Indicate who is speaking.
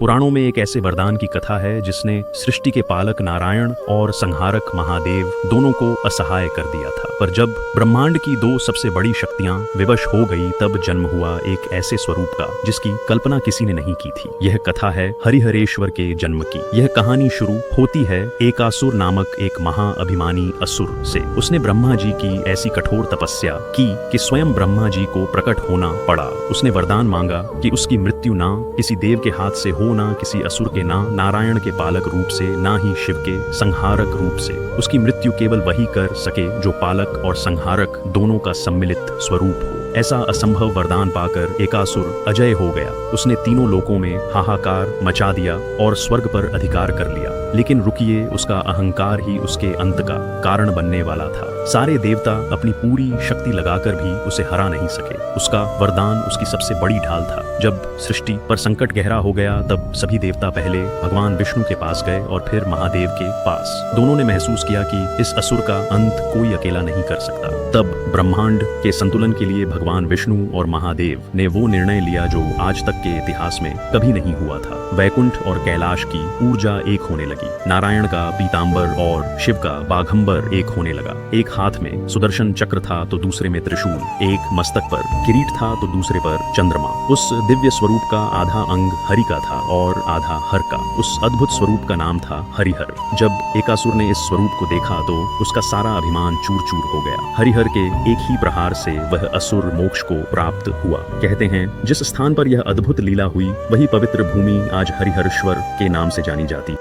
Speaker 1: पुराणों में एक ऐसे वरदान की कथा है जिसने सृष्टि के पालक नारायण और संहारक महादेव दोनों को असहाय कर दिया था। पर जब ब्रह्मांड की दो सबसे बड़ी शक्तियां विवश हो गई तब जन्म हुआ एक ऐसे स्वरूप का जिसकी कल्पना किसी ने नहीं की थी। यह कथा है हरिहरेश्वर के जन्म की। यह कहानी शुरू होती है एकासुर नामक एक महाअभिमानी असुर से। उसने ब्रह्मा जी की ऐसी कठोर तपस्या की कि स्वयं ब्रह्मा जी को प्रकट होना पड़ा। उसने वरदान मांगा कि उसकी मृत्यु ना किसी देव के हाथ से हो, ना किसी असुर के, ना नारायण के पालक रूप से, ना ही शिव के संहारक रूप से। उसकी मृत्यु केवल वही कर सके जो पालक और संहारक दोनों का सम्मिलित स्वरूप हो। ऐसा असंभव वरदान पाकर एकासुर अजय हो गया। उसने तीनों लोकों में हाहाकार मचा दिया और स्वर्ग पर अधिकार कर लिया। लेकिन रुकिए, उसका अहंकार ही उसके अंत का कारण बनने वाला था। सारे देवता अपनी पूरी शक्ति लगाकर भी उसे हरा नहीं सके। उसका वरदान उसकी सबसे बड़ी ढाल था। जब सृष्टि पर संकट गहरा हो गया तब सभी देवता पहले भगवान विष्णु के पास गए और फिर महादेव के पास। दोनों ने महसूस किया कि इस असुर का अंत कोई अकेला नहीं कर सकता। तब ब्रह्मांड के संतुलन के लिए भगवान विष्णु और महादेव ने वो निर्णय लिया जो आज तक के इतिहास में कभी नहीं हुआ था। वैकुंठ और कैलाश की ऊर्जा एक होने लगी। नारायण का पीतांबर और शिव का बाघंबर एक होने लगा। एक हाथ में सुदर्शन चक्र था तो दूसरे में त्रिशूल, एक मस्तक पर किरीट था तो दूसरे पर चंद्रमा। उस दिव्य स्वरूप का आधा अंग हरि का था और आधा हर का। उस अद्भुत स्वरूप का नाम था हरिहर। जब एकासुर ने इस स्वरूप को देखा तो उसका सारा अभिमान चूर चूर हो गया। हरिहर के एक ही प्रहार से वह असुर मोक्ष को प्राप्त हुआ। कहते हैं जिस स्थान पर यह अद्भुत लीला हुई वही पवित्र भूमि आज हरिहरेश्वर के नाम से जानी जाती।